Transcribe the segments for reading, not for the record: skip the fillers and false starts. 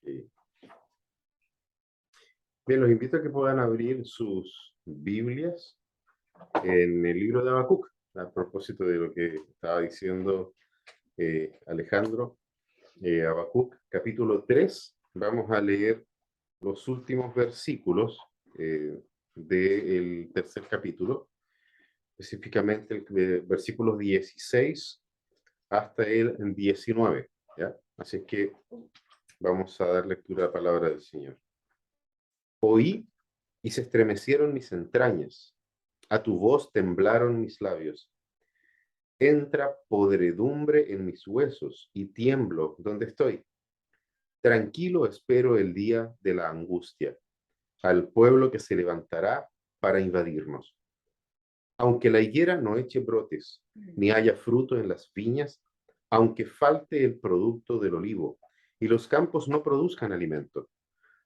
Ok. Bien, los invito a que puedan abrir sus Biblias en el libro de Habacuc, a propósito de lo que estaba diciendo Alejandro. Habacuc, capítulo 3, vamos a leer los últimos versículos del tercer capítulo, específicamente versículos 16 hasta el 19, ¿ya? Así es que vamos a dar lectura a la palabra del Señor. Oí y se estremecieron mis entrañas, a tu voz temblaron mis labios. Entra podredumbre en mis huesos y tiemblo donde estoy. Tranquilo espero el día de la angustia, al pueblo que se levantará para invadirnos. Aunque la higuera no eche brotes, ni haya fruto en las viñas, aunque falte el producto del olivo, y los campos no produzcan alimento,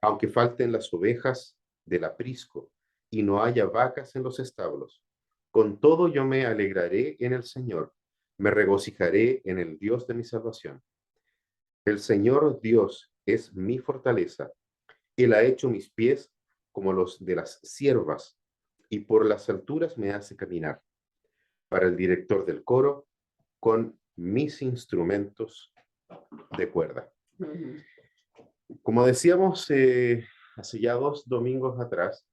aunque falten las ovejas del aprisco, y no haya vacas en los establos. Con todo yo me alegraré en el Señor, me regocijaré en el Dios de mi salvación. El Señor Dios es mi fortaleza. Él ha hecho mis pies como los de las ciervas, y por las alturas me hace caminar. Para el director del coro, con mis instrumentos de cuerda. Como decíamos hace ya 2 domingos atrás,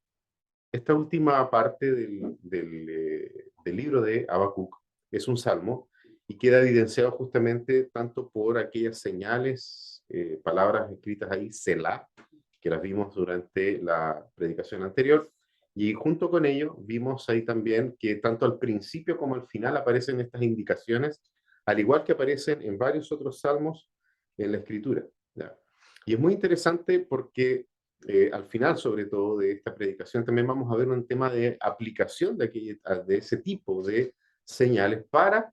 esta última parte del libro de Habacuc es un salmo y queda evidenciado justamente tanto por aquellas señales, palabras escritas ahí, Selah, que las vimos durante la predicación anterior, y junto con ello vimos ahí también que tanto al principio como al final aparecen estas indicaciones, al igual que aparecen en varios otros salmos en la escritura, ¿ya? Y es muy interesante porque al final, sobre todo, de esta predicación, también vamos a ver un tema de aplicación de ese tipo de señales para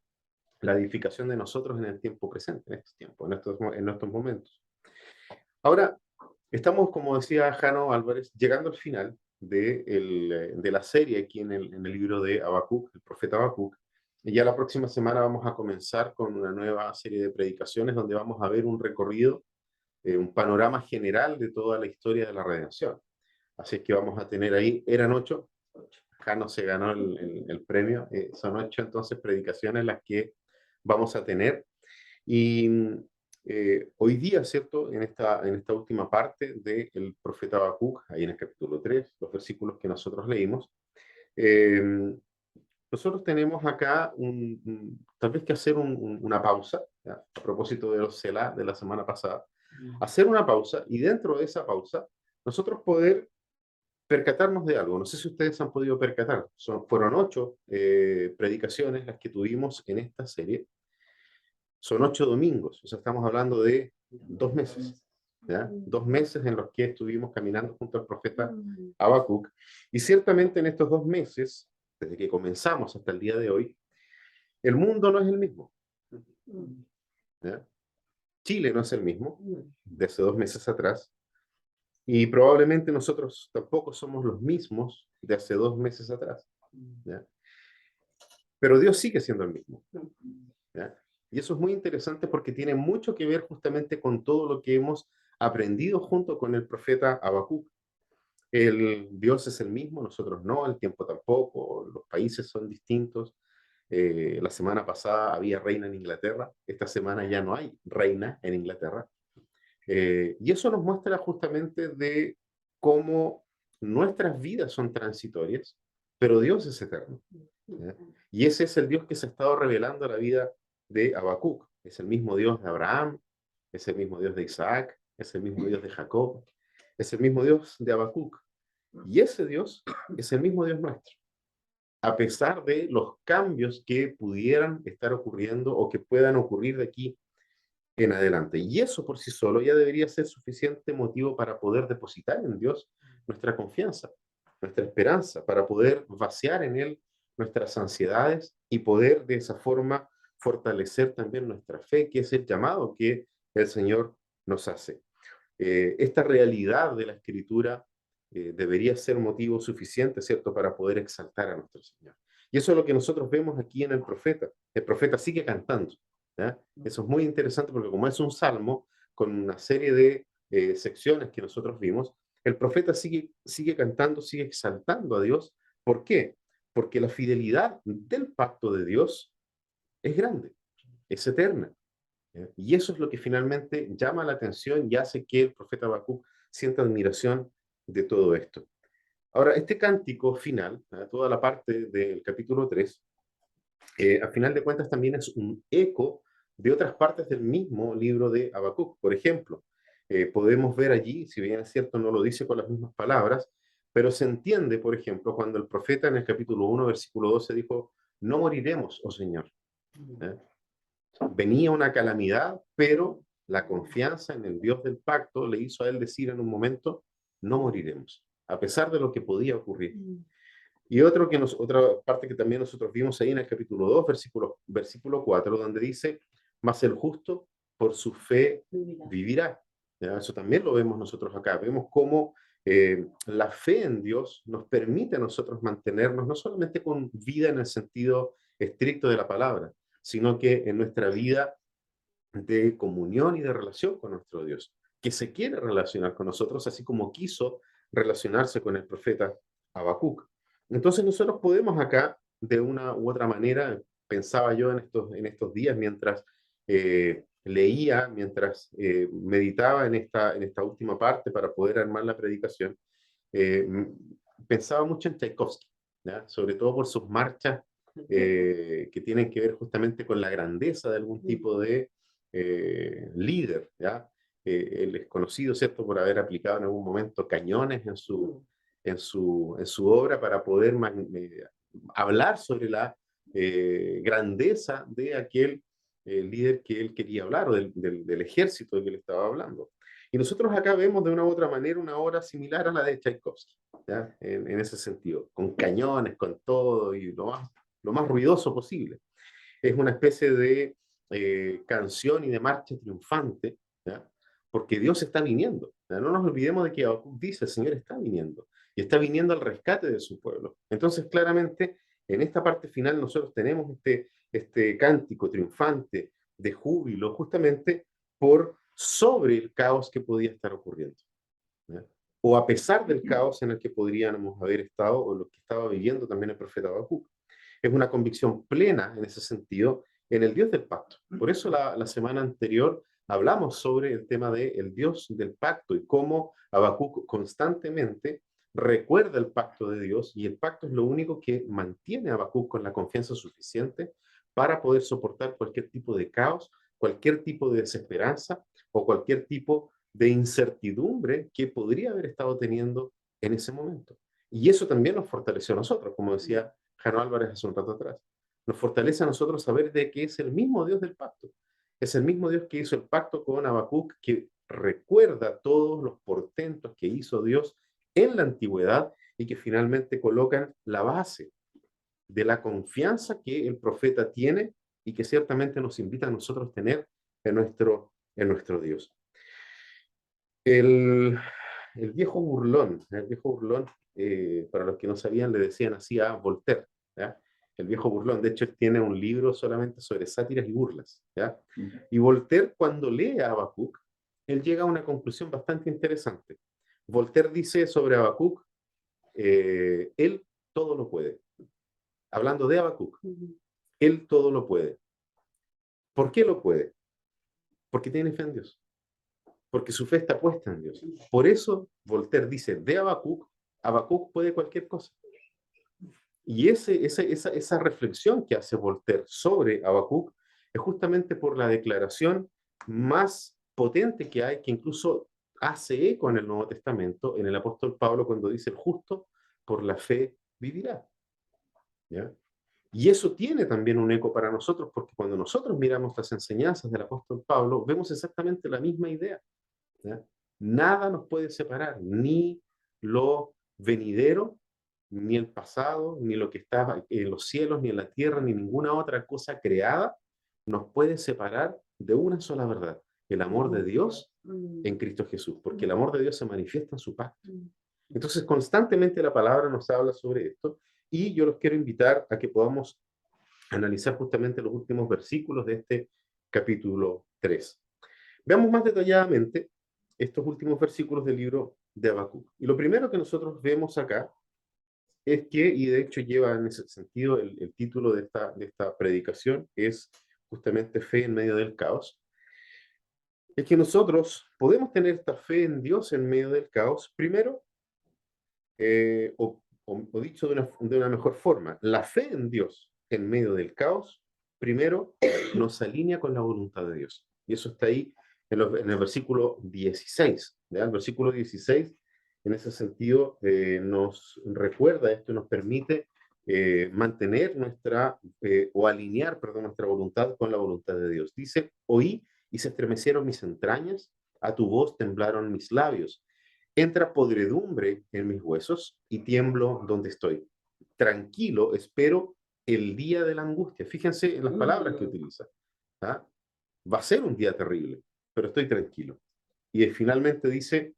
la edificación de nosotros en el tiempo presente, en estos tiempos, en estos momentos. Ahora, estamos, como decía Jano Álvarez, llegando al final de la serie aquí en el libro de Habacuc, el profeta Habacuc. Y ya la próxima semana vamos a comenzar con una nueva serie de predicaciones donde vamos a ver un recorrido, un panorama general de toda la historia de la redención. Así es que vamos a tener ahí, eran 8, Jano se ganó el premio, son 8 entonces predicaciones las que vamos a tener. Y hoy día, ¿cierto? En esta última parte del profeta Habacuc, ahí en el capítulo 3, los versículos que nosotros leímos, eh, nosotros tenemos acá tal vez que hacer una pausa, ¿ya? A propósito de los Selah de la semana pasada, hacer una pausa y dentro de esa pausa nosotros poder percatarnos de algo. No sé si ustedes han podido percatar, fueron 8 predicaciones las que tuvimos en esta serie. Son 8 domingos, o sea, estamos hablando de 2 meses, ¿ya? 2 meses en los que estuvimos caminando junto al profeta Habacuc, y ciertamente en estos 2 meses, desde que comenzamos hasta el día de hoy, el mundo no es el mismo, ¿ya? Chile no es el mismo de hace 2 meses atrás, y probablemente nosotros tampoco somos los mismos de hace 2 meses atrás, ¿ya? Pero Dios sigue siendo el mismo, ¿ya? Y eso es muy interesante porque tiene mucho que ver justamente con todo lo que hemos aprendido junto con el profeta Habacuc. El Dios es el mismo, nosotros no, el tiempo tampoco, los países son distintos. La semana pasada había reina en Inglaterra, esta semana ya no hay reina en Inglaterra. Y eso nos muestra justamente de cómo nuestras vidas son transitorias, pero Dios es eterno, ¿ya? Y ese es el Dios que se ha estado revelando a la vida de Habacuc. Es el mismo Dios de Abraham, es el mismo Dios de Isaac, es el mismo Dios de Jacob, es el mismo Dios de Habacuc. Y ese Dios es el mismo Dios nuestro, a pesar de los cambios que pudieran estar ocurriendo o que puedan ocurrir de aquí en adelante. Y eso por sí solo ya debería ser suficiente motivo para poder depositar en Dios nuestra confianza, nuestra esperanza, para poder vaciar en Él nuestras ansiedades y poder de esa forma fortalecer también nuestra fe, que es el llamado que el Señor nos hace. Esta realidad de la Escritura debería ser motivo suficiente, ¿cierto?, para poder exaltar a nuestro Señor. Y eso es lo que nosotros vemos aquí en el profeta. El profeta sigue cantando, ¿ya? Eso es muy interesante porque como es un salmo con una serie de secciones que nosotros vimos, el profeta sigue cantando, sigue exaltando a Dios. ¿Por qué? Porque la fidelidad del pacto de Dios es grande, es eterna. ¿Ya? Y eso es lo que finalmente llama la atención y hace que el profeta Habacuc sienta admiración de todo esto. Ahora, este cántico final, toda la parte del capítulo 3, a final de cuentas también es un eco de otras partes del mismo libro de Habacuc. Por ejemplo, podemos ver allí, si bien es cierto, no lo dice con las mismas palabras, pero se entiende, por ejemplo, cuando el profeta en el capítulo 1, versículo 12, dijo, no moriremos, oh Señor. ¿Eh? Venía una calamidad, pero la confianza en el Dios del pacto le hizo a él decir en un momento, no moriremos, a pesar de lo que podía ocurrir. Y otra parte que también nosotros vimos ahí en el capítulo 2, versículo 4, donde dice, mas el justo por su fe vivirá. ¿Ya? Eso también lo vemos nosotros acá. Vemos cómo la fe en Dios nos permite a nosotros mantenernos no solamente con vida en el sentido estricto de la palabra, sino que en nuestra vida de comunión y de relación con nuestro Dios, que se quiere relacionar con nosotros, así como quiso relacionarse con el profeta Habacuc. Entonces nosotros podemos acá, de una u otra manera, pensaba yo en estos días, mientras leía, mientras meditaba en esta última parte para poder armar la predicación, eh, pensaba mucho en Tchaikovsky, ¿ya? Sobre todo por sus marchas que tienen que ver justamente con la grandeza de algún tipo de líder, ¿ya? Él es conocido, ¿cierto?, por haber aplicado en algún momento cañones en su obra para poder hablar sobre la grandeza de aquel líder que él quería hablar, o del ejército del que él estaba hablando. Y nosotros acá vemos de una u otra manera una obra similar a la de Tchaikovsky, ¿ya? En ese sentido, con cañones, con todo y lo más ruidoso posible. Es una especie de canción y de marcha triunfante, ¿ya? Porque Dios está viniendo. ¿Ya? No nos olvidemos de que Habacuc dice, el Señor está viniendo, y está viniendo al rescate de su pueblo. Entonces, claramente, en esta parte final nosotros tenemos este cántico triunfante de júbilo, justamente por sobre el caos que podía estar ocurriendo. ¿Ya? O a pesar del caos en el que podríamos haber estado, o lo que estaba viviendo también el profeta Habacuc. Es una convicción plena en ese sentido en el Dios del pacto. Por eso la semana anterior hablamos sobre el tema del Dios del pacto y cómo Habacuc constantemente recuerda el pacto de Dios, y el pacto es lo único que mantiene a Habacuc con la confianza suficiente para poder soportar cualquier tipo de caos, cualquier tipo de desesperanza o cualquier tipo de incertidumbre que podría haber estado teniendo en ese momento. Y eso también nos fortaleció a nosotros, como decía Jano Álvarez hace un rato atrás. Nos fortalece a nosotros saber de que es el mismo Dios del pacto. Es el mismo Dios que hizo el pacto con Habacuc, que recuerda todos los portentos que hizo Dios en la antigüedad y que finalmente colocan la base de la confianza que el profeta tiene y que ciertamente nos invita a nosotros a tener en nuestro Dios. El, el viejo burlón, para los que no sabían, le decían así a Voltaire, ¿ya? El viejo burlón. De hecho, él tiene un libro solamente sobre sátiras y burlas, ¿ya? Y Voltaire, cuando lee a Habacuc, él llega a una conclusión bastante interesante. Voltaire dice sobre Habacuc, él todo lo puede. Hablando de Habacuc, él todo lo puede. ¿Por qué lo puede? Porque tiene fe en Dios. Porque su fe está puesta en Dios. Por eso Voltaire dice de Habacuc, Habacuc puede cualquier cosa. Y esa reflexión que hace Voltaire sobre Habacuc es justamente por la declaración más potente que hay, que incluso hace eco en el Nuevo Testamento, en el apóstol Pablo, cuando dice: el justo por la fe vivirá. ¿Ya? Y eso tiene también un eco para nosotros, porque cuando nosotros miramos las enseñanzas del apóstol Pablo, vemos exactamente la misma idea. ¿Ya? Nada nos puede separar, ni lo venidero, ni el pasado, ni lo que está en los cielos, ni en la tierra, ni ninguna otra cosa creada nos puede separar de una sola verdad: el amor de Dios en Cristo Jesús, porque el amor de Dios se manifiesta en su pacto. Entonces, constantemente la palabra nos habla sobre esto, y yo los quiero invitar a que podamos analizar justamente los últimos versículos de este capítulo 3. Veamos más detalladamente estos últimos versículos del libro de Habacuc. Y lo primero que nosotros vemos acá es que, y de hecho lleva en ese sentido el título de esta predicación, es justamente fe en medio del caos, es que nosotros podemos tener esta fe en Dios en medio del caos, primero, o dicho de una mejor forma, la fe en Dios en medio del caos, primero nos alinea con la voluntad de Dios. Y eso está ahí en el versículo 16. ¿Ya? El versículo 16, en ese sentido, nos recuerda esto, nos permite mantener o alinear, perdón, nuestra voluntad con la voluntad de Dios. Dice, oí y se estremecieron mis entrañas, a tu voz temblaron mis labios. Entra podredumbre en mis huesos y tiemblo donde estoy. Tranquilo, espero el día de la angustia. Fíjense en las palabras que utiliza. ¿Ah? Va a ser un día terrible, pero estoy tranquilo. Y finalmente dice,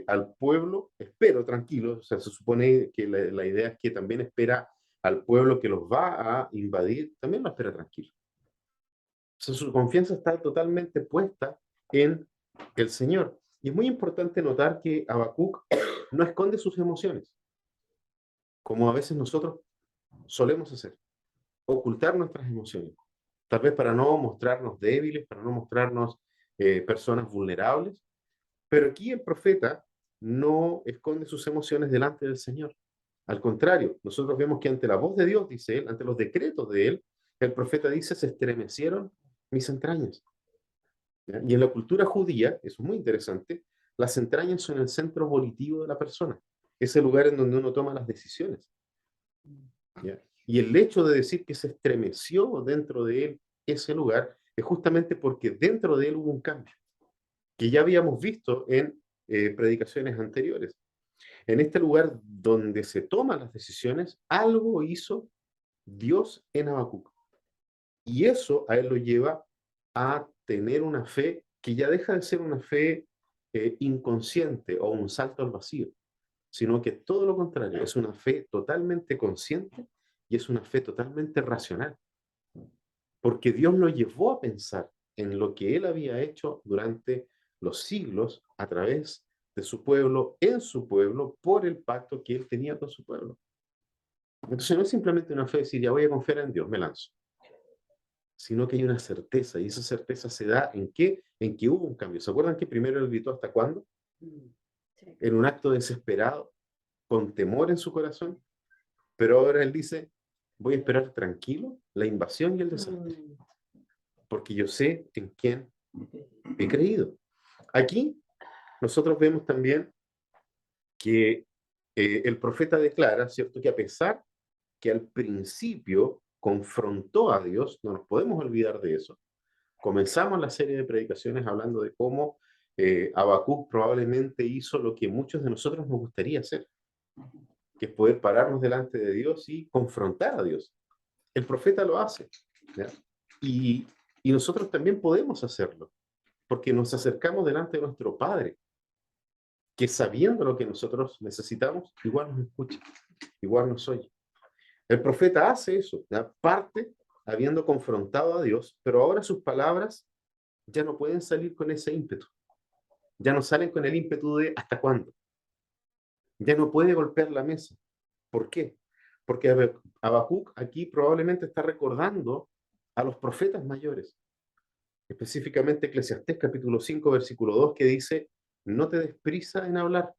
al pueblo, espero tranquilo, o sea, se supone que la idea es que también espera al pueblo que los va a invadir, también lo espera tranquilo. O sea, su confianza está totalmente puesta en el Señor. Y es muy importante notar que Habacuc no esconde sus emociones, como a veces nosotros solemos hacer, ocultar nuestras emociones, tal vez para no mostrarnos débiles, para no mostrarnos personas vulnerables, pero aquí el profeta no esconde sus emociones delante del Señor. Al contrario, nosotros vemos que ante la voz de Dios, dice él, ante los decretos de él, el profeta dice, se estremecieron mis entrañas. ¿Ya? Y en la cultura judía, eso es muy interesante, las entrañas son el centro volitivo de la persona, es el lugar en donde uno toma las decisiones. ¿Ya? Y el hecho de decir que se estremeció dentro de él ese lugar es justamente porque dentro de él hubo un cambio, que ya habíamos visto en predicaciones anteriores. En este lugar donde se toman las decisiones, algo hizo Dios en Habacuc. Y eso a él lo lleva a tener una fe que ya deja de ser una fe inconsciente o un salto al vacío, sino que todo lo contrario, es una fe totalmente consciente y es una fe totalmente racional, porque Dios lo llevó a pensar en lo que él había hecho durante los siglos a través de su pueblo, en su pueblo, por el pacto que él tenía con su pueblo. Entonces no es simplemente una fe de decir, ya voy a confiar en Dios, me lanzo, sino que hay una certeza, y esa certeza se da ¿en qué? En que hubo un cambio. ¿Se acuerdan que primero él gritó hasta cuándo? Sí. En un acto desesperado, con temor en su corazón, pero ahora él dice, voy a esperar tranquilo la invasión y el desastre, porque yo sé en quién he creído. Aquí nosotros vemos también que el profeta declara, ¿cierto?, que a pesar que al principio confrontó a Dios, no nos podemos olvidar de eso. Comenzamos la serie de predicaciones hablando de cómo Habacuc probablemente hizo lo que muchos de nosotros nos gustaría hacer, que es poder pararnos delante de Dios y confrontar a Dios. El profeta lo hace, ¿ya? Y, y nosotros también podemos hacerlo, porque nos acercamos delante de nuestro Padre, que sabiendo lo que nosotros necesitamos, igual nos escucha, igual nos oye. El profeta hace eso, ¿ya? Parte habiendo confrontado a Dios, pero ahora sus palabras ya no pueden salir con ese ímpetu, ya no salen con el ímpetu de ¿hasta cuándo? Ya no puede golpear la mesa. ¿Por qué? Porque Habacuc aquí probablemente está recordando a los profetas mayores, específicamente Eclesiastés capítulo 5 versículo 2 que dice, no te des prisa en hablar.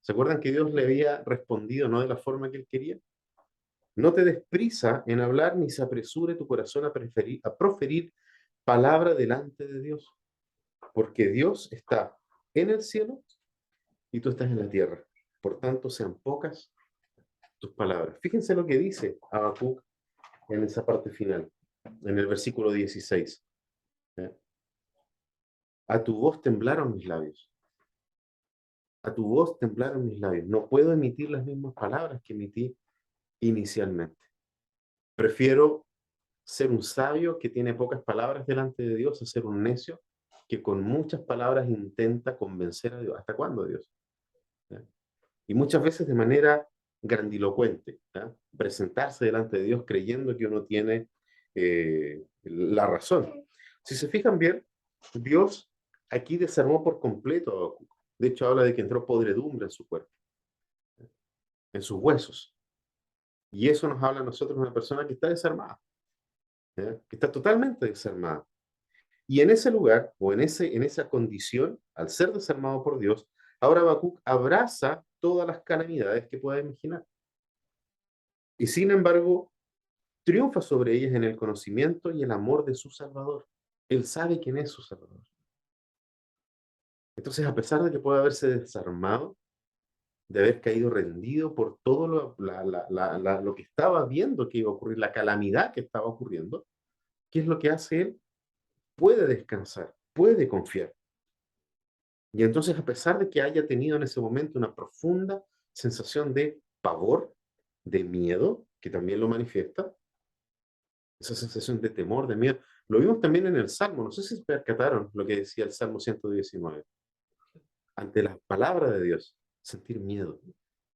¿Se acuerdan que Dios le había respondido no de la forma que él quería? No te des prisa en hablar ni se apresure tu corazón a proferir palabra delante de Dios, porque Dios está en el cielo y tú estás en la tierra. Por tanto, sean pocas tus palabras. Fíjense lo que dice Habacuc en esa parte final, en el versículo 16. ¿Eh? A tu voz temblaron mis labios. A tu voz temblaron mis labios. No puedo emitir las mismas palabras que emití inicialmente. Prefiero ser un sabio que tiene pocas palabras delante de Dios a ser un necio que con muchas palabras intenta convencer a Dios. ¿Hasta cuándo, Dios? ¿Eh? Y muchas veces de manera grandilocuente, ¿eh? Presentarse delante de Dios creyendo que uno tiene la razón. Si se fijan bien, Dios aquí desarmó por completo a Habacuc. De hecho, habla de que entró podredumbre en su cuerpo, en sus huesos. Y eso nos habla a nosotros de una persona que está desarmada, ¿ya? Que está totalmente desarmada. Y en ese lugar, o en esa condición, al ser desarmado por Dios, ahora Habacuc abraza todas las calamidades que pueda imaginar. Y sin embargo, triunfa sobre ellas en el conocimiento y el amor de su Salvador. Él sabe quién es su Salvador. Entonces, a pesar de que puede haberse desarmado, de haber caído rendido por todo lo que estaba viendo que iba a ocurrir, la calamidad que estaba ocurriendo, ¿qué es lo que hace él? Puede descansar, puede confiar. Y entonces, a pesar de que haya tenido en ese momento una profunda sensación de pavor, de miedo, que también lo manifiesta, esa sensación de temor, de miedo, lo vimos también en el Salmo, no sé si se percataron lo que decía el Salmo 119, ante las palabras de Dios, sentir miedo.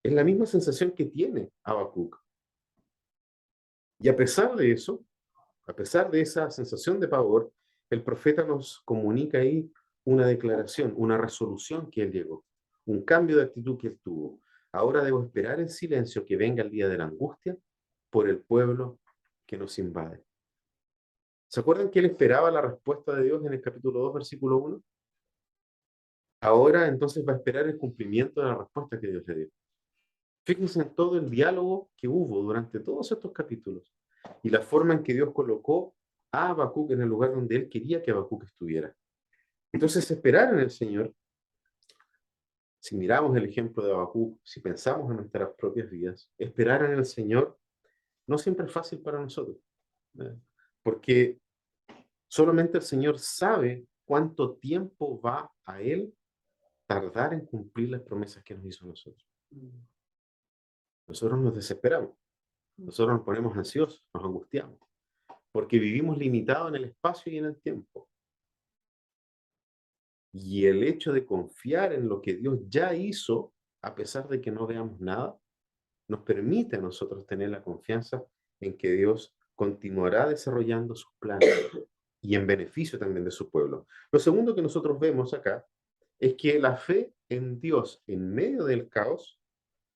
Es la misma sensación que tiene Habacuc. Y a pesar de eso, a pesar de esa sensación de pavor, el profeta nos comunica ahí una declaración, una resolución que él llegó, un cambio de actitud que él tuvo. Ahora debo esperar en silencio que venga el día de la angustia por el pueblo que nos invade. ¿Se acuerdan que él esperaba la respuesta de Dios en el capítulo 2, versículo 1? Ahora entonces va a esperar el cumplimiento de la respuesta que Dios le dio. Fíjense en todo el diálogo que hubo durante todos estos capítulos y la forma en que Dios colocó a Habacuc en el lugar donde él quería que Habacuc estuviera. Entonces, esperar en el Señor, si miramos el ejemplo de Habacuc, si pensamos en nuestras propias vidas, esperar en el Señor no siempre es fácil para nosotros, ¿eh? Porque solamente el Señor sabe cuánto tiempo va a Él tardar en cumplir las promesas que nos hizo a nosotros. Nosotros nos desesperamos, nosotros nos ponemos ansiosos, nos angustiamos, porque vivimos limitados en el espacio y en el tiempo. Y el hecho de confiar en lo que Dios ya hizo, a pesar de que no veamos nada, nos permite a nosotros tener la confianza en que Dios continuará desarrollando sus planes y en beneficio también de su pueblo. Lo segundo que nosotros vemos acá es que la fe en Dios en medio del caos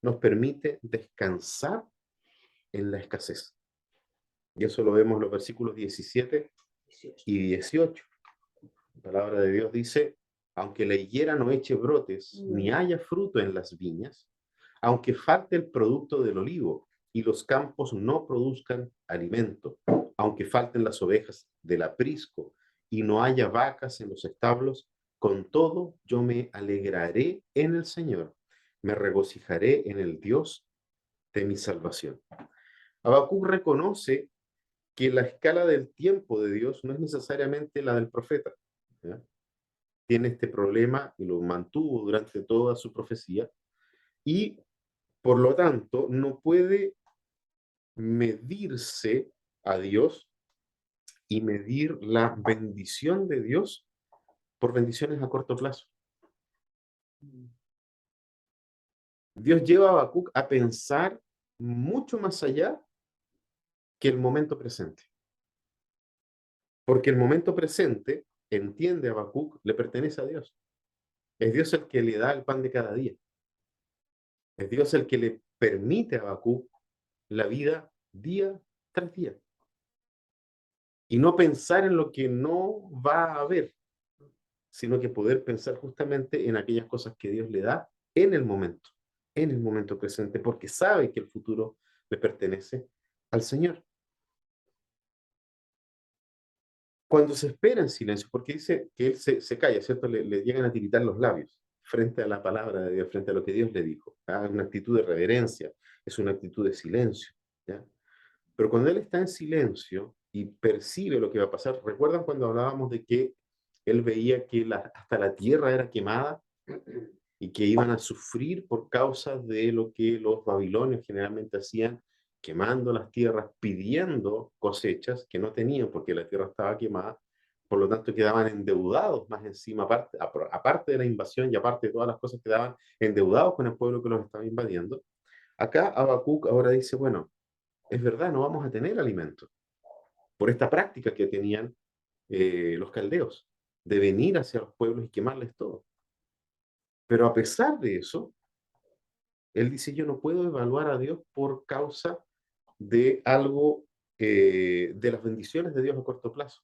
nos permite descansar en la escasez. Y eso lo vemos en los versículos 17 y 18. La palabra de Dios dice, aunque la higuera no eche brotes, ni haya fruto en las viñas, aunque falte el producto del olivo y los campos no produzcan alimento, aunque falten las ovejas del aprisco y no haya vacas en los establos, con todo yo me alegraré en el Señor, me regocijaré en el Dios de mi salvación. Habacuc reconoce que la escala del tiempo de Dios no es necesariamente la del profeta, ¿ya? Tiene este problema y lo mantuvo durante toda su profecía y por lo tanto no puede medirse a Dios y medir la bendición de Dios por bendiciones a corto plazo. Dios lleva a Habacuc a pensar mucho más allá que el momento presente. Porque el momento presente, entiende Habacuc, le pertenece a Dios. Es Dios el que le da el pan de cada día. Es Dios el que le permite a Habacuc la vida día tras día. Y no pensar en lo que no va a haber, sino que poder pensar justamente en aquellas cosas que Dios le da en el momento presente, porque sabe que el futuro le pertenece al Señor. Cuando se espera en silencio, porque dice que él se calla, ¿cierto? Le llegan a tiritar los labios frente a la palabra de Dios, frente a lo que Dios le dijo. ¿Ah? Una actitud de reverencia, es una actitud de silencio. ¿Ya? Pero cuando él está en silencio y percibe lo que va a pasar, ¿recuerdan cuando hablábamos de que él veía que hasta la tierra era quemada y que iban a sufrir por causa de lo que los babilonios generalmente hacían, quemando las tierras, pidiendo cosechas que no tenían porque la tierra estaba quemada, por lo tanto quedaban endeudados más encima, aparte de la invasión y aparte de todas las cosas, quedaban endeudados con el pueblo que los estaba invadiendo? Acá Habacuc ahora dice, bueno, es verdad, no vamos a tener alimento por esta práctica que tenían los caldeos. de venir hacia los pueblos y quemarles todo. Pero a pesar de eso, él dice, yo no puedo evaluar a Dios por causa de algo, de las bendiciones de Dios a corto plazo.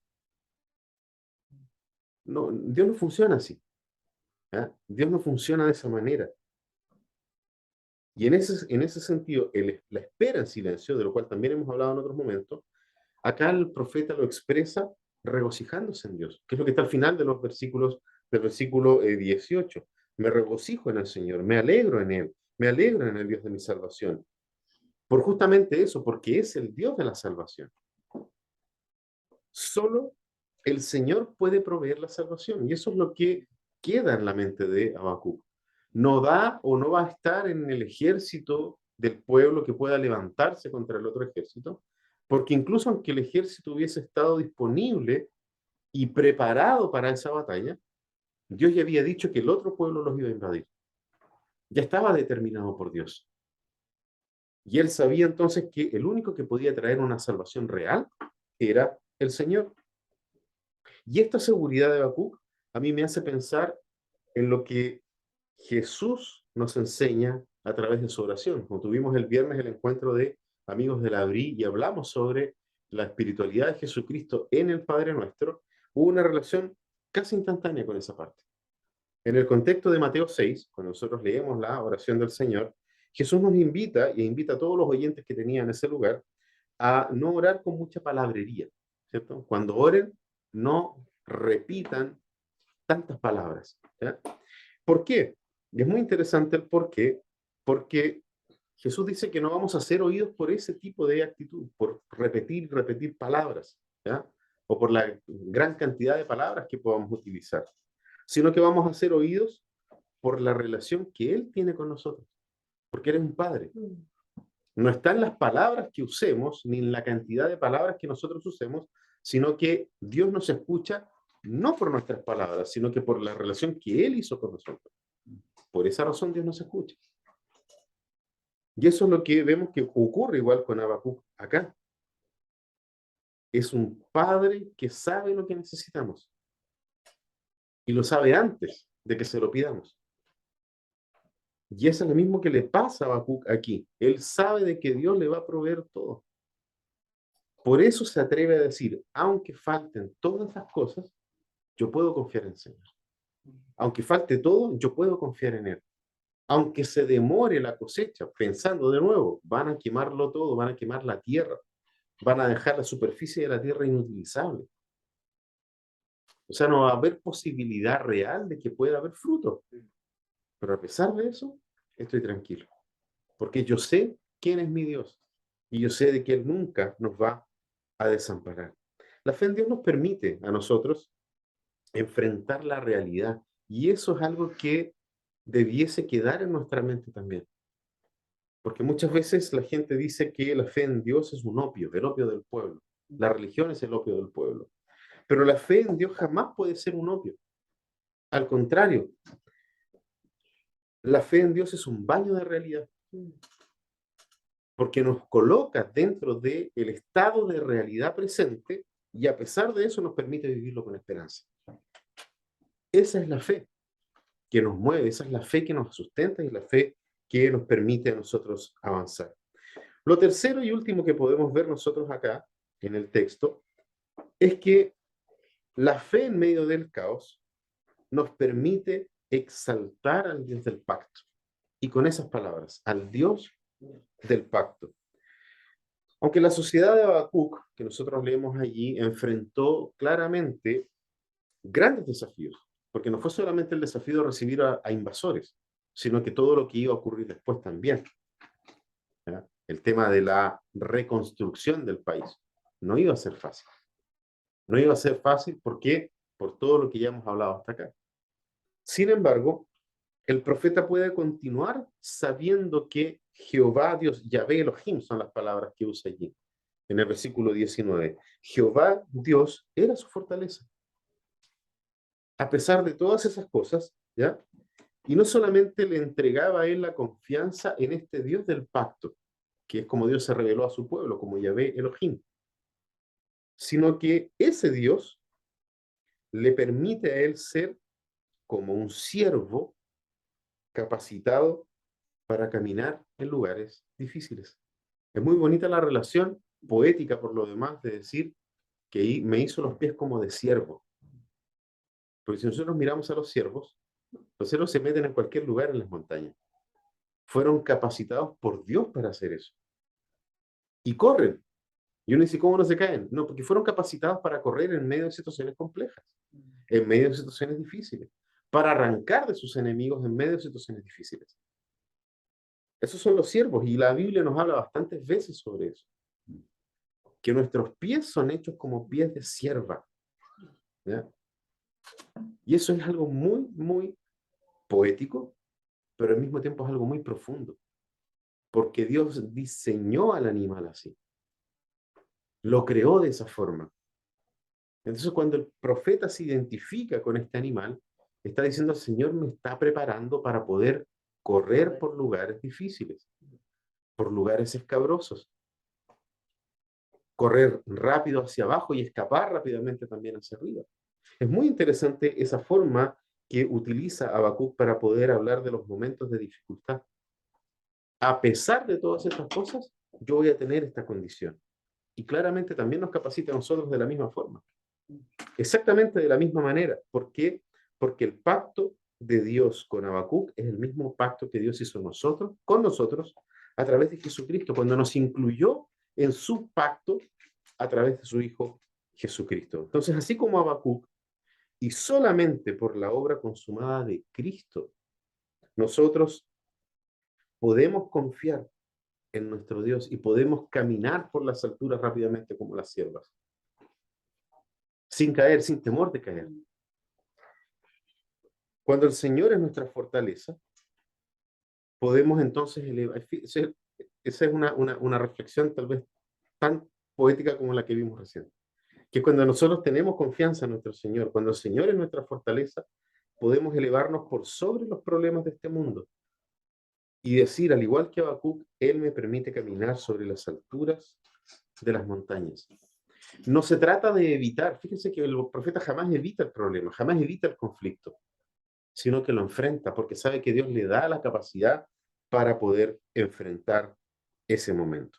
No, Dios no funciona así. ¿Ah? Dios no funciona de esa manera. Y en ese sentido, la espera en silencio, de lo cual también hemos hablado en otros momentos, acá el profeta lo expresa regocijándose en Dios, que es lo que está al final de los versículos, del versículo 18. Me regocijo en el Señor, me alegro en Él, me alegro en el Dios de mi salvación. Por justamente eso, porque es el Dios de la salvación. Solo el Señor puede proveer la salvación. Y eso es lo que queda en la mente de Habacuc. No da o no va a estar en el ejército del pueblo que pueda levantarse contra el otro ejército, porque incluso aunque el ejército hubiese estado disponible y preparado para esa batalla, Dios ya había dicho que el otro pueblo los iba a invadir. Ya estaba determinado por Dios. Y él sabía entonces que el único que podía traer una salvación real era el Señor. Y esta seguridad de Habacuc a mí me hace pensar en lo que Jesús nos enseña a través de su oración. Como tuvimos el viernes el encuentro de Amigos de la Abrí y hablamos sobre la espiritualidad de Jesucristo en el Padre Nuestro, hubo una relación casi instantánea con esa parte. En el contexto de Mateo 6, cuando nosotros leemos la oración del Señor, Jesús nos invita y invita a todos los oyentes que tenían ese lugar a no orar con mucha palabrería, ¿cierto? Cuando oren, no repitan tantas palabras. ¿Ya? ¿Por qué? Y es muy interesante el por qué, porque Jesús dice que no vamos a ser oídos por ese tipo de actitud, por repetir, repetir palabras, ¿ya? O por la gran cantidad de palabras que podamos utilizar, sino que vamos a ser oídos por la relación que Él tiene con nosotros, porque Él es un Padre. No está en las palabras que usemos, ni en la cantidad de palabras que nosotros usemos, sino que Dios nos escucha no por nuestras palabras, sino que por la relación que Él hizo con nosotros. Por esa razón Dios nos escucha. Y eso es lo que vemos que ocurre igual con Habacuc acá. Es un padre que sabe lo que necesitamos y lo sabe antes de que se lo pidamos. Y eso es lo mismo que le pasa a Habacuc aquí. Él sabe de que Dios le va a proveer todo. Por eso se atreve a decir, aunque falten todas las cosas, yo puedo confiar en el Señor. Aunque falte todo, yo puedo confiar en Él. Aunque se demore la cosecha, pensando de nuevo, van a quemarlo todo, van a quemar la tierra, van a dejar la superficie de la tierra inutilizable. O sea, no va a haber posibilidad real de que pueda haber fruto. Pero a pesar de eso, estoy tranquilo. Porque yo sé quién es mi Dios. Y yo sé de que Él nunca nos va a desamparar. La fe en Dios nos permite a nosotros enfrentar la realidad. Y eso es algo que debiese quedar en nuestra mente también. Porque muchas veces la gente dice que la fe en Dios es un opio, el opio del pueblo. La religión es el opio del pueblo. Pero la fe en Dios jamás puede ser un opio. Al contrario, la fe en Dios es un baño de realidad. Porque nos coloca dentro del estado de realidad presente y a pesar de eso nos permite vivirlo con esperanza. Esa es la fe que nos mueve, esa es la fe que nos sustenta y la fe que nos permite a nosotros avanzar. Lo tercero y último que podemos ver nosotros acá en el texto es que la fe en medio del caos nos permite exaltar al Dios del pacto. Y con esas palabras, al Dios del pacto. Aunque la sociedad de Habacuc, que nosotros leemos allí, enfrentó claramente grandes desafíos, porque no fue solamente el desafío de recibir a invasores, sino que todo lo que iba a ocurrir después también. ¿Ya? El tema de la reconstrucción del país no iba a ser fácil. No iba a ser fácil, ¿por qué? Por todo lo que ya hemos hablado hasta acá. Sin embargo, el profeta puede continuar sabiendo que Jehová, Dios, Yahvé Elohim son las palabras que usa allí, en el versículo 19. Jehová, Dios, era su fortaleza. A pesar de todas esas cosas, ¿ya? Y no solamente le entregaba a él la confianza en este Dios del pacto, que es como Dios se reveló a su pueblo, como Yahvé Elohim, sino que ese Dios le permite a él ser como un siervo capacitado para caminar en lugares difíciles. Es muy bonita la relación poética, por lo demás, de decir que me hizo los pies como de siervo. Porque si nosotros miramos a los ciervos se meten en cualquier lugar en las montañas. Fueron capacitados por Dios para hacer eso. Y corren. Y uno dice, ¿cómo no se caen? No, porque fueron capacitados para correr en medio de situaciones complejas, en medio de situaciones difíciles, para arrancar de sus enemigos en medio de situaciones difíciles. Esos son los siervos, y la Biblia nos habla bastantes veces sobre eso. Que nuestros pies son hechos como pies de sierva. ¿Ya? Y eso es algo muy, muy poético, pero al mismo tiempo es algo muy profundo. Porque Dios diseñó al animal así. Lo creó de esa forma. Entonces, cuando el profeta se identifica con este animal, está diciendo, el Señor me está preparando para poder correr por lugares difíciles, por lugares escabrosos, correr rápido hacia abajo y escapar rápidamente también hacia arriba. Es muy interesante esa forma que utiliza Habacuc para poder hablar de los momentos de dificultad. A pesar de todas estas cosas, yo voy a tener esta condición. Y claramente también nos capacita a nosotros de la misma forma. Exactamente de la misma manera. ¿Por qué? Porque el pacto de Dios con Habacuc es el mismo pacto que Dios hizo con nosotros, a través de Jesucristo, cuando nos incluyó en su pacto a través de su Hijo Jesucristo. Entonces, así como Habacuc, y solamente por la obra consumada de Cristo, nosotros podemos confiar en nuestro Dios y podemos caminar por las alturas rápidamente como las siervas, sin caer, sin temor de caer. Cuando el Señor es nuestra fortaleza, podemos entonces elevar. Esa es una reflexión tal vez tan poética como la que vimos recién. Que cuando nosotros tenemos confianza en nuestro Señor, cuando el Señor es nuestra fortaleza, podemos elevarnos por sobre los problemas de este mundo y decir, al igual que Habacuc, Él me permite caminar sobre las alturas de las montañas. No se trata de evitar, fíjense que el profeta jamás evita el problema, jamás evita el conflicto, sino que lo enfrenta porque sabe que Dios le da la capacidad para poder enfrentar ese momento.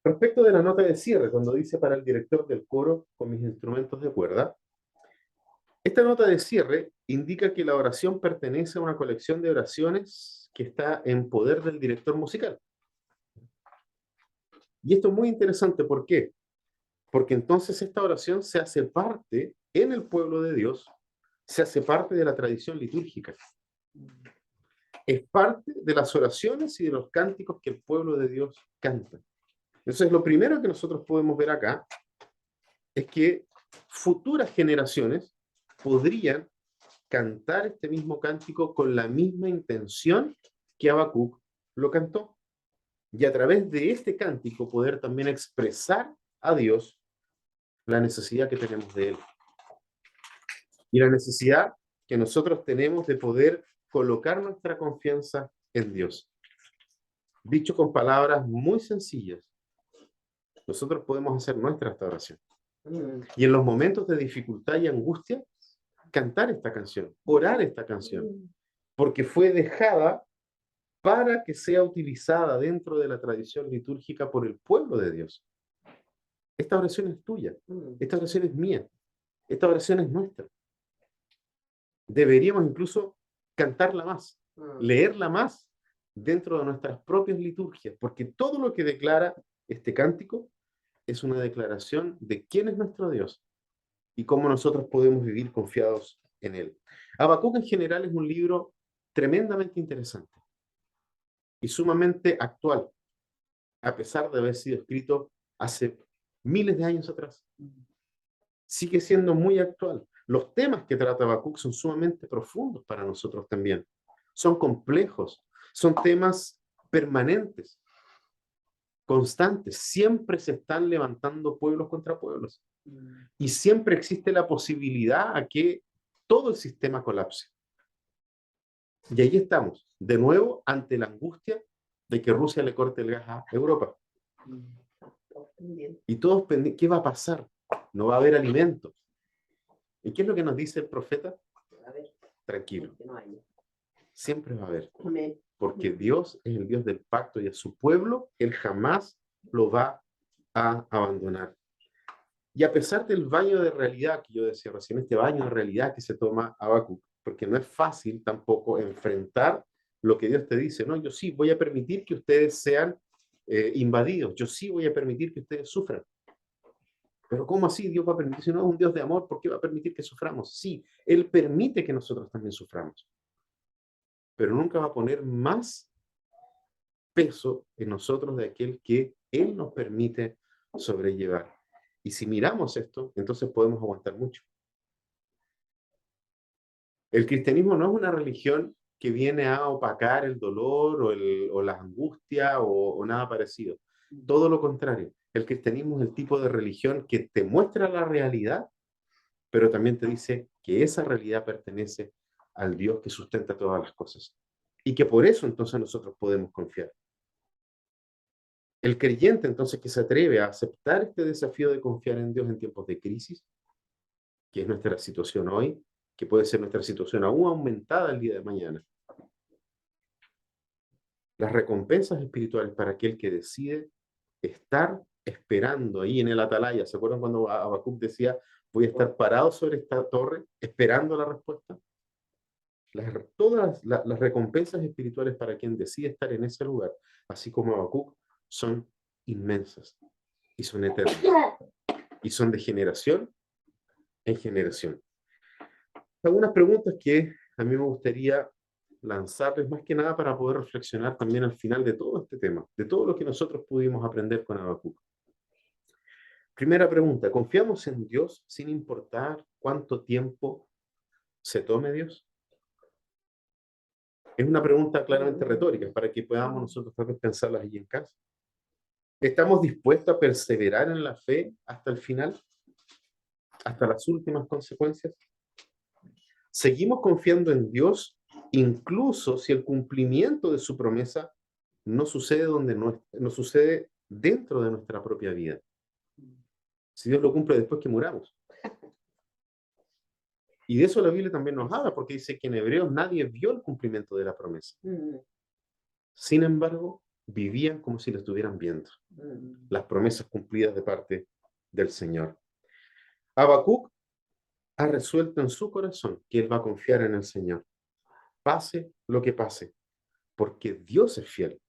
Respecto de la nota de cierre, cuando dice para el director del coro con mis instrumentos de cuerda, esta nota de cierre indica que la oración pertenece a una colección de oraciones que está en poder del director musical. Y esto es muy interesante, ¿por qué? Porque entonces esta oración se hace parte en el pueblo de Dios, se hace parte de la tradición litúrgica. Es parte de las oraciones y de los cánticos que el pueblo de Dios canta. Entonces, lo primero que nosotros podemos ver acá es que futuras generaciones podrían cantar este mismo cántico con la misma intención que Habacuc lo cantó. Y a través de este cántico poder también expresar a Dios la necesidad que tenemos de Él. Y la necesidad que nosotros tenemos de poder colocar nuestra confianza en Dios. Dicho con palabras muy sencillas, nosotros podemos hacer nuestra restauración. Y en los momentos de dificultad y angustia, cantar esta canción, orar esta canción, porque fue dejada para que sea utilizada dentro de la tradición litúrgica por el pueblo de Dios. Esta oración es tuya, esta oración es mía, esta oración es nuestra. Deberíamos incluso cantarla más, leerla más dentro de nuestras propias liturgias, porque todo lo que declara este cántico es una declaración de quién es nuestro Dios y cómo nosotros podemos vivir confiados en Él. Habacuc en general es un libro tremendamente interesante y sumamente actual, a pesar de haber sido escrito hace miles de años atrás. Sigue siendo muy actual. Los temas que trata Habacuc son sumamente profundos para nosotros también. Son complejos, son temas permanentes, constantes. Siempre se están levantando pueblos contra pueblos. Y siempre existe la posibilidad a que todo el sistema colapse. Y ahí estamos, de nuevo, ante la angustia de que Rusia le corte el gas a Europa. Y todos pendientes, ¿qué va a pasar? No va a haber alimentos. ¿Y qué es lo que nos dice el profeta? A ver, Tranquilo, que no hay. siempre va a haber. Amén. Porque Dios es el Dios del pacto y a su pueblo Él jamás lo va a abandonar. Y a pesar del baño de realidad que yo decía recién, este baño de realidad que se toma Habacuc, porque no es fácil tampoco enfrentar lo que Dios te dice, no, yo sí voy a permitir que ustedes sean invadidos, yo sí voy a permitir que ustedes sufran. Pero ¿cómo así Dios va a permitir? Si no es un Dios de amor, ¿por qué va a permitir que suframos? Sí, Él permite que nosotros también suframos, pero nunca va a poner más peso en nosotros de aquel que Él nos permite sobrellevar. Y si miramos esto, entonces podemos aguantar mucho. El cristianismo no es una religión que viene a opacar el dolor o la angustia o nada parecido. Todo lo contrario. El cristianismo es el tipo de religión que te muestra la realidad, pero también te dice que esa realidad pertenece al Dios que sustenta todas las cosas. Y que por eso entonces nosotros podemos confiar. El creyente entonces que se atreve a aceptar este desafío de confiar en Dios en tiempos de crisis, que es nuestra situación hoy, que puede ser nuestra situación aún aumentada el día de mañana. Las recompensas espirituales para aquel que decide estar esperando ahí en el atalaya. ¿Se acuerdan cuando Habacuc decía, voy a estar parado sobre esta torre esperando la respuesta? Todas las recompensas espirituales para quien decide estar en ese lugar, así como Habacuc, son inmensas y son eternas y son de generación en generación. Algunas preguntas que a mí me gustaría lanzarles más que nada para poder reflexionar también al final de todo este tema, de todo lo que nosotros pudimos aprender con Habacuc. Primera pregunta, ¿confiamos en Dios sin importar cuánto tiempo se tome Dios? Es una pregunta claramente retórica para que podamos nosotros tal vez pensarlas allí en casa. ¿Estamos dispuestos a perseverar en la fe hasta el final? ¿Hasta las últimas consecuencias? ¿Seguimos confiando en Dios incluso si el cumplimiento de su promesa no sucede no sucede dentro de nuestra propia vida? Si Dios lo cumple después que muramos. Y de eso la Biblia también nos habla, porque dice que en Hebreos nadie vio el cumplimiento de la promesa. Sin embargo, vivían como si lo estuvieran viendo. Las promesas cumplidas de parte del Señor. Habacuc ha resuelto en su corazón que él va a confiar en el Señor. Pase lo que pase, porque Dios es fiel.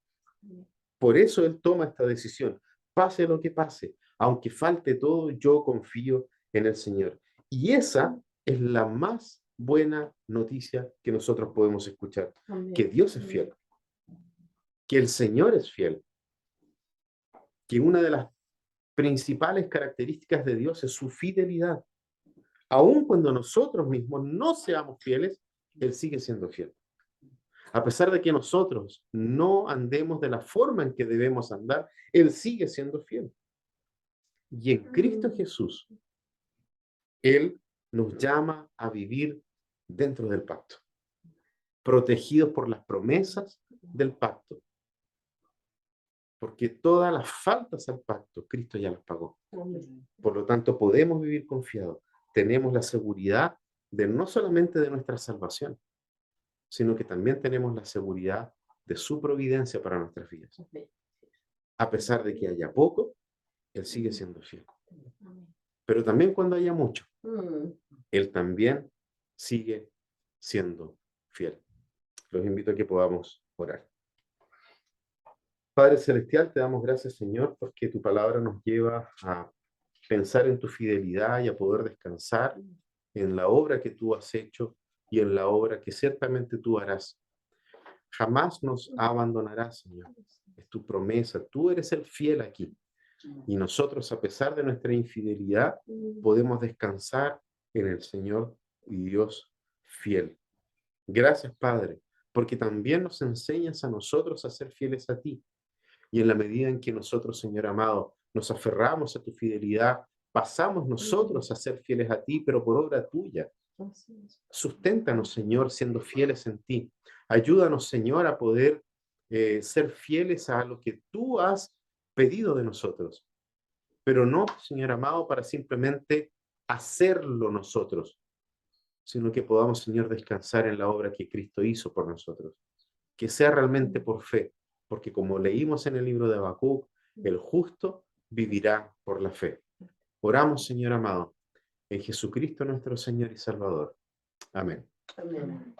Por eso él toma esta decisión. Pase lo que pase, aunque falte todo, yo confío en el Señor. Y esa es la más buena noticia que nosotros podemos escuchar. Que Dios es fiel. Que el Señor es fiel. Que una de las principales características de Dios es su fidelidad. Aun cuando nosotros mismos no seamos fieles, Él sigue siendo fiel. A pesar de que nosotros no andemos de la forma en que debemos andar, Él sigue siendo fiel. Y en Cristo Jesús, Él nos llama a vivir dentro del pacto, protegidos por las promesas del pacto. Porque todas las faltas al pacto, Cristo ya las pagó. Por lo tanto, podemos vivir confiados. Tenemos la seguridad de no solamente de nuestra salvación, sino que también tenemos la seguridad de su providencia para nuestras vidas. A pesar de que haya poco, Él sigue siendo fiel. Pero también cuando haya mucho, Él también sigue siendo fiel. Los invito a que podamos orar. Padre Celestial, te damos gracias, Señor, porque tu palabra nos lleva a pensar en tu fidelidad y a poder descansar en la obra que tú has hecho y en la obra que ciertamente tú harás. Jamás nos abandonarás, Señor. Es tu promesa. Tú eres el fiel aquí. Y nosotros, a pesar de nuestra infidelidad, podemos descansar en el Señor y Dios fiel. Gracias, Padre, porque también nos enseñas a nosotros a ser fieles a ti. Y en la medida en que nosotros, Señor amado, nos aferramos a tu fidelidad, pasamos nosotros a ser fieles a ti, pero por obra tuya. Susténtanos, Señor, siendo fieles en ti. Ayúdanos, Señor, a poder ser fieles a lo que tú has pedido de nosotros. Pero no, Señor amado, para simplemente hacerlo nosotros, sino que podamos, Señor, descansar en la obra que Cristo hizo por nosotros. Que sea realmente por fe, porque como leímos en el libro de Habacuc, el justo vivirá por la fe. Oramos, Señor amado, en Jesucristo nuestro Señor y Salvador. Amén. Amén.